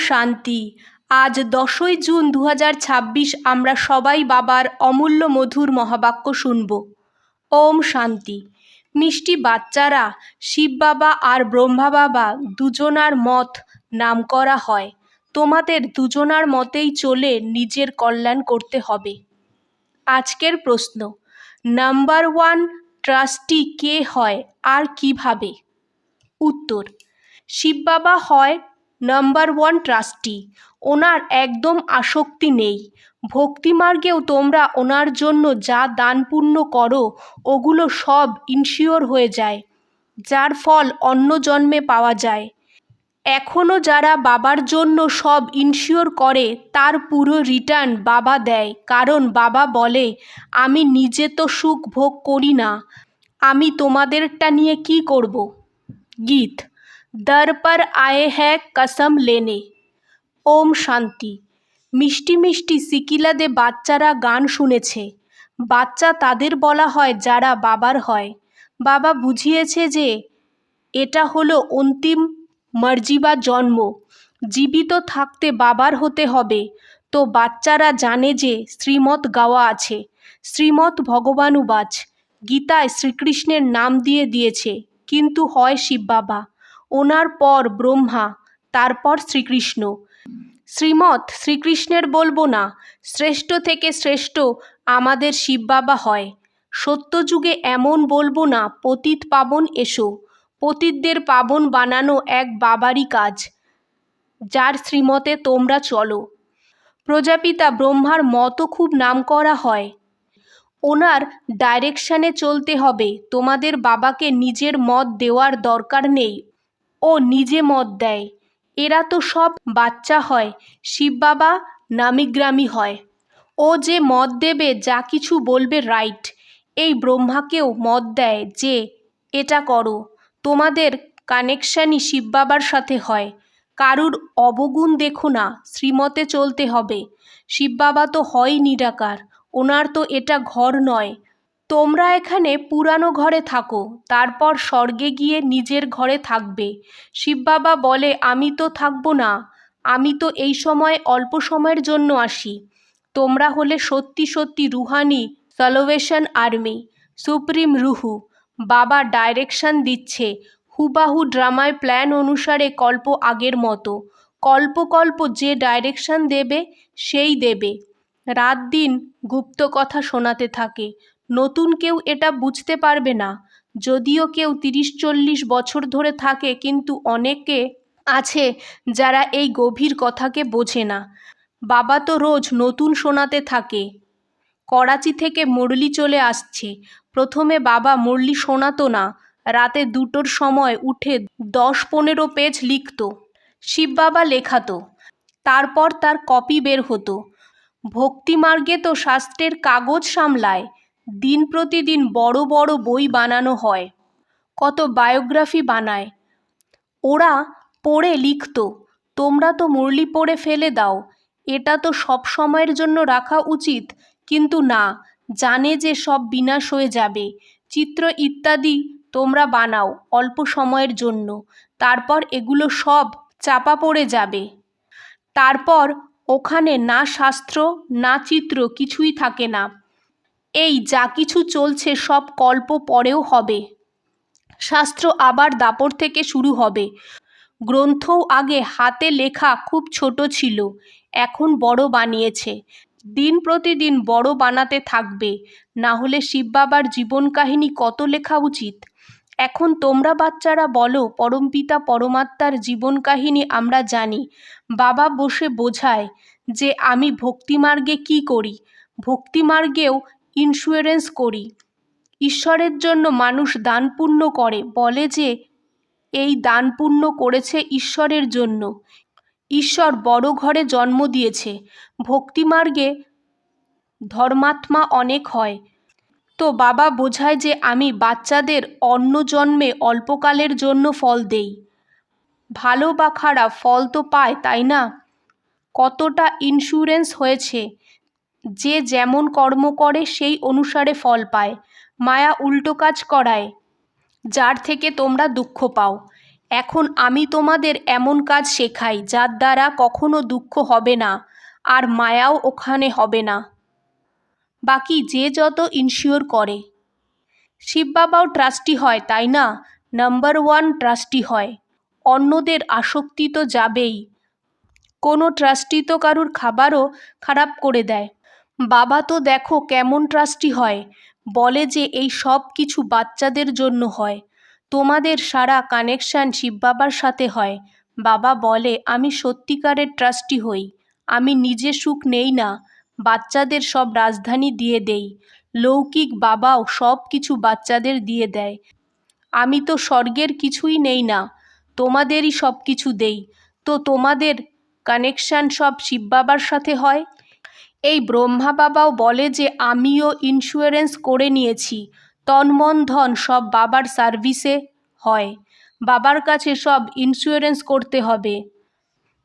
শান্তি। আজ 10ই জুন 2026 আমরা সবাই বাবার অমূল্য মধুর মহাবাক্য শুনব। ওম শান্তি। মিষ্টি বাচ্চারা, শিব বাবা আর ব্রহ্মা বাবা দুজনার মত নাম করা হয়। তোমাদের দুজনার মতেই চলে নিজের কল্যাণ করতে হবে। আজকের প্রশ্ন, নাম্বার 1 ট্রাস্টি কে হয় আর কিভাবে? উত্তর, শিব বাবা হয় নাম্বার 1 ট্রাস্টি। ওনার একদম আসক্তি নেই। ভক্তিমার্গেও তোমরা ওনার জন্য যা দান পুণ্য করো ওগুলো সব ইনশিওর হয়ে যায়, যার ফল অন্য জন্মে পাওয়া যায়। এখনও যারা বাবার জন্য সব ইনশিওর করে তার পুরো রিটার্ন বাবা দেয়, কারণ বাবা বলে, আমি নিজে তো সুখ ভোগ করি না, আমি তোমাদেরটা নিয়ে কি করব। গীত, দর পর আয়ে হ্যায় কসম লেনে। ওম শান্তি। মিষ্টি মিষ্টি সিকিলাদে বাচ্চারা গান শুনেছে। বাচ্চা তাদের বলা হয় যারা বাবার হয়। বাবা বুঝিয়েছে যে এটা হলো অন্তিম মর্জি বা জন্ম। জীবিত থাকতে বাবার হতে হবে। তো বাচ্চারা জানে যে শ্রীমৎ গাওয়া আছে। শ্রীমৎ ভগবানুবাচ। গীতায় শ্রীকৃষ্ণের নাম দিয়েছে, কিন্তু হয় শিব বাবা, ওনার পর ব্রহ্মা, তারপর শ্রীকৃষ্ণ। শ্রীমৎ শ্রীকৃষ্ণের বলবো না, শ্রেষ্ঠ থেকে শ্রেষ্ঠ আমাদের শিব বাবা হয়। সত্যযুগে এমন বলবো না, পতিত পাবন এসো। পতিতদের পাবন বানানো এক বাবারই কাজ, যার শ্রীমতে তোমরা চলো। প্রজাপিতা ব্রহ্মার মতও খুব নাম করা হয়। ওনার ডাইরেকশানে চলতে হবে। তোমাদের বাবাকে নিজের মত দেওয়ার দরকার নেই, ও নিজে মত দেয়। এরা তো সব বাচ্চা হয়, শিব বাবা নামিগ্রামী হয়। ও যে মত দেবে, যা কিছু বলবে রাইট। এই ব্রহ্মাকেও মত দেয় যে এটা করো। তোমাদের কানেকশানই শিব বাবার সাথে হয়। কারুর অবগুণ দেখো না, শ্রীমতে চলতে হবে। শিব বাবা তো হয় নিরাকার, ওনার তো এটা ঘর নয়। তোমরা এখানে পুরানো ঘরে থাকো, তারপর স্বর্গে গিয়ে নিজের ঘরে থাকবে। শিব বাবা বলে, আমি তো থাকবো না, আমি তো এই সময় অল্প সময়ের জন্য আসি। তোমরা হলে সত্যি সত্যি রুহানি সালোভেশন আর্মি, সুপ্রিম রুহু। বাবা ডাইরেকশন দিচ্ছে হুবাহু ড্রামায় প্ল্যান অনুসারে, কল্প আগের মতো। কল্প যে ডাইরেকশন দেবে সেই দেবে। রাত দিন গুপ্ত কথা শোনাতে থাকে। নতুন কেউ এটা বুঝতে পারবে না। যদিও কেউ 30-40 বছর ধরে থাকে, কিন্তু অনেকে আছে যারা এই গভীর কথাকে বোঝে না। বাবা তো রোজ নতুন শোনাতে থাকে। করাচি থেকে মুরলি চলে আসছে। প্রথমে বাবা মুরলি শোনাতো না, রাতে 2টোর সময় উঠে 10-15 পেজ লিখত। শিব বাবা লেখাতো, তারপর তার কপি বের হতো। ভক্তিমার্গে তো শাস্ত্রের কাগজ সামলায়। দিন প্রতিদিন বড় বড় বই বানানো হয়, কত বায়োগ্রাফি বানায়। ওরা পড়ে লিখত। তোমরা তো মুরলি পড়ে ফেলে দাও, এটা তো সব সময়ের জন্য রাখা উচিত, কিন্তু না, জানে যে সব বিনাশ হয়ে যাবে। চিত্র ইত্যাদি তোমরা বানাও অল্প সময়ের জন্য, তারপর এগুলো সব চাপা পড়ে যাবে। তারপর ওখানে না শাস্ত্র না চিত্র কিছুই থাকে না। এই যা কিছু চলছে সব কল্প পরেও হবে। শাস্ত্র আবার দাপর থেকে শুরু হবে। গ্রন্থও আগে হাতে লেখা খুব ছোট ছিল, এখন বড় বানিয়েছে। দিন প্রতিদিন বড় বানাতে থাকবে, না হলে শিব বাবার জীবন কাহিনী কত লেখা উচিত। এখন তোমরা বাচ্চারা বলো, পরমপিতা পরমাত্মার জীবন কাহিনী আমরা জানি। বাবা বসে বোঝায় যে আমি ভক্তিমার্গে কি করি। ভক্তিমার্গেও ইন্স্যুরেন্স করি। ঈশ্বরের জন্য মানুষ দান পুণ্য করে, বলে যে এই দান পুণ্য করেছে ঈশ্বরের জন্য। ঈশ্বর বড় ঘরে জন্ম দিয়েছে। ভক্তিমার্গে ধর্মাত্মা অনেক হয়। তো বাবা বোঝায় যে আমি বাচ্চাদের অন্য জন্মে অল্পকালের জন্য ফল দেই। ভালো বা খারাপ ফল তো পায়, তাই না? কতটা ইন্স্যুরেন্স হয়েছে, যে যেমন কর্ম করে সেই অনুসারে ফল পায়। মায়া উল্টো কাজ করায়, যার থেকে তোমরা দুঃখ পাও। এখন আমি তোমাদের এমন কাজ শেখাই যার দ্বারা কখনো দুঃখ হবে না, আর মায়াও ওখানে হবে না। বাকি যে যত ইনশিওর করে। শিব বাবাও ট্রাস্টি হয়, তাই না? নাম্বার 1 ট্রাস্টি হয়। অন্যদের আসক্তি তো যাবেই। কোনো ট্রাস্টি তো কারুর খাবারও খারাপ করে দেয়। বাবা তো দেখো কেমন ট্রাস্টি হয়, বলে যে এই সব কিছু বাচ্চাদের জন্য হয়। তোমাদের সারা কানেকশন শিব বাবার সাথে হয়। বাবা বলে আমি সত্যিকারের ট্রাস্টি হই। আমি নিজে সুখ নেই না, বাচ্চাদের সব রাজধানী দিয়ে দেই। লৌকিক বাবাও সব কিছু বাচ্চাদের দিয়ে দেয়। আমি তো স্বর্গের কিছুই নেই না, তোমাদেরই সব কিছু দেই। তো তোমাদের কানেকশন সব শিব বাবার সাথে হয়। এই ব্রহ্মা বাবাও বলে যে আমিও ইন্স্যুরেন্স করে নিয়েছি, তন মন ধন সব বাবার সার্ভিসে হয়। বাবার কাছে সব ইন্স্যুরেন্স করতে হবে।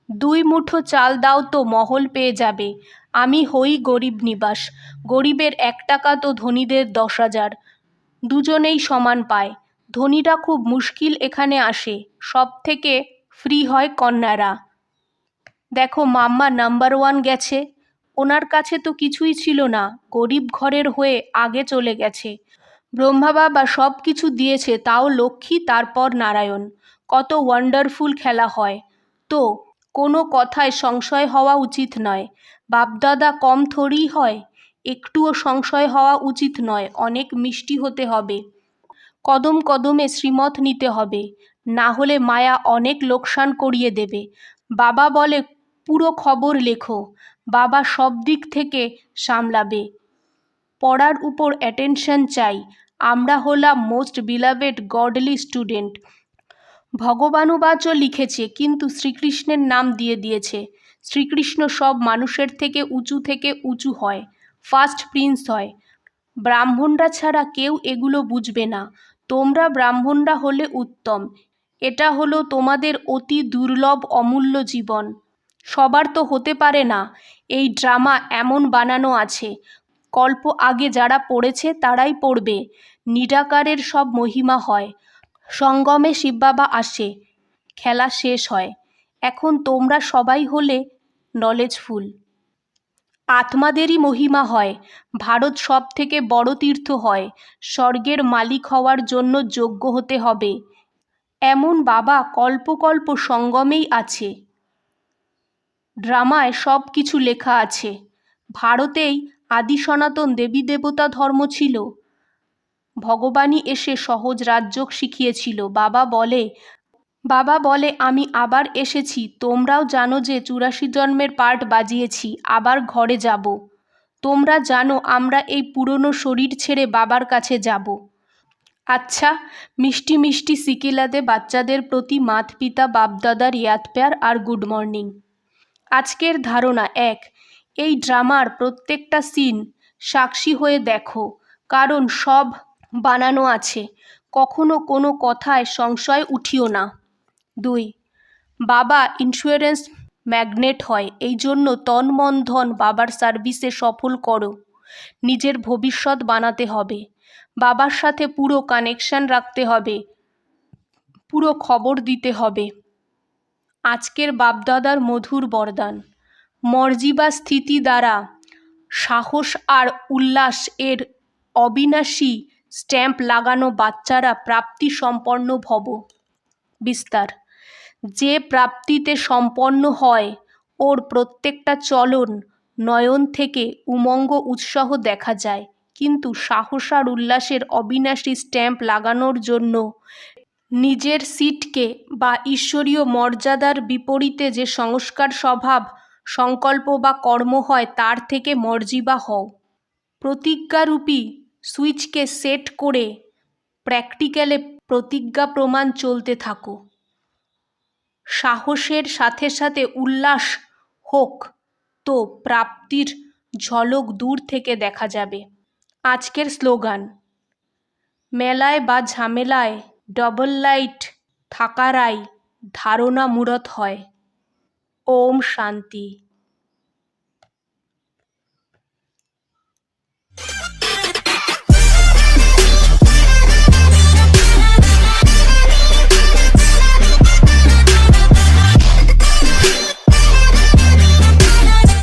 2 মুঠো চাল দাও তো মহল পেয়ে যাবে। আমি হই গরিব নিবাস। গরিবের 1 টাকা তো ধনীদের 10,000। দুজনেই সমান পায়। ধনীরা খুব মুশকিল এখানে আসে, সব থেকে ফ্রি হয় কন্যারা। দেখো মাম্মা নাম্বার 1 গেছে। ওনার কাছে তো কিছুই ছিল না, গরিব ঘরের হয়ে আগে চলে গেছে। ব্রহ্মা বাবা সব কিছু দিয়েছে, তাও লক্ষ্মী তারপর নারায়ণ। কত ওয়ান্ডারফুল খেলা হয়। তো কোনো কথায় সংশয় হওয়া উচিত নয়। বাপদাদা কম থোড়ই হয়, একটুও সংশয় হওয়া উচিত নয়। অনেক মিষ্টি হতে হবে, কদম কদমে শ্রীমত নিতে হবে, না হলে মায়া অনেক লোকসান করিয়ে দেবে। বাবা বলে পুরো খবর লেখো, বাবা সব দিক থেকে সামলাবে। পড়ার উপর অ্যাটেনশন চাই। আমরা হলাম মোস্ট বিলাভেড গডলি স্টুডেন্ট। ভগবানুবাচও লিখেছে, কিন্তু শ্রীকৃষ্ণের নাম দিয়ে দিয়েছে। শ্রীকৃষ্ণ সব মানুষের থেকে উঁচু হয়, ফার্স্ট প্রিন্স হয়। ব্রাহ্মণরা ছাড়া কেউ এগুলো বুঝবে না। তোমরা ব্রাহ্মণরা হলে উত্তম। এটা হলো তোমাদের অতি দুর্লভ অমূল্য জীবন। সবার তো হতে পারে না। এই ড্রামা এমন বানানো আছে, কল্প আগে যারা পড়েছে তারাই পড়বে। নিরাকারের সব মহিমা হয়, সঙ্গমে শিববাবা আসে, খেলা শেষ হয়। এখন তোমরা সবাই হলে নলেজফুল। আত্মাদেরই মহিমা হয়। ভারত সব থেকে বড় তীর্থ হয়। স্বর্গের মালিক হওয়ার জন্য যোগ্য হতে হবে। এমন বাবা কল্প কল্প সঙ্গমেই আছে। ড্রামায় সব কিছু লেখা আছে। ভারতেই আদি সনাতন দেবী দেবতা ধর্ম ছিল। ভগবানই এসে সহজ রাজযোগ শিখিয়েছিল। বাবা বলে আমি আবার এসেছি। তোমরাও জানো যে 84 জন্মের পার্ট বাজিয়েছি, আবার ঘরে যাব। তোমরা জানো আমরা এই পুরনো শরীর ছেড়ে বাবার কাছে যাব। আচ্ছা, মিষ্টি মিষ্টি সিকিলাদে বাচ্চাদের প্রতি মাত পিতা বাপদাদার ইয়াদ প্যার আর গুড মর্নিং। আজকের ধারণা 1, এই ড্রামার প্রত্যেকটা সিন সাক্ষী হয়ে দেখো, কারণ সব বানানো আছে। কখনো কোনো কথায় সংশয় উঠিও না। 2, বাবা ইন্স্যুরেন্স ম্যাগনেট হয়, এই জন্য তন মন ধন বাবার সার্ভিসে সফল করো। নিজের ভবিষ্যৎ বানাতে হবে, বাবার সাথে পুরো কানেকশন রাখতে হবে, পুরো খবর দিতে হবে। আজকের বাপদাদার মধুর বরদান, মর্জি বা স্থিতি দ্বারা সাহস আর উল্লাস এর অবিনাশী স্ট্যাম্প লাগানো বাচ্চারা প্রাপ্তি সম্পন্ন ভব। বিস্তার, যে প্রাপ্তিতে সম্পন্ন হয় ওর প্রত্যেকটা চলন নয়ন থেকে উমঙ্গ উৎসাহ দেখা যায়। কিন্তু সাহস আর উল্লাসের অবিনাশী স্ট্যাম্প লাগানোর জন্য নিজের সিটকে বা ঈশ্বরীয় মর্যাদার বিপরীতে যে সংস্কার স্বভাব সংকল্প বা কর্ম হয় তার থেকে মর্জিবা হও। প্রতিজ্ঞারূপী সুইচকে সেট করে প্র্যাকটিক্যালে প্রতিজ্ঞা প্রমাণ চলতে থাকো। সাহসের সাথে সাথে উল্লাস হোক, তো প্রাপ্তির ঝলক দূর থেকে দেখা যাবে। আজকের স্লোগান, মেলায় বা ঝামেলায় ডবল লাইট থাকারাই ধারণা মূরত হয়। ওম শান্তি।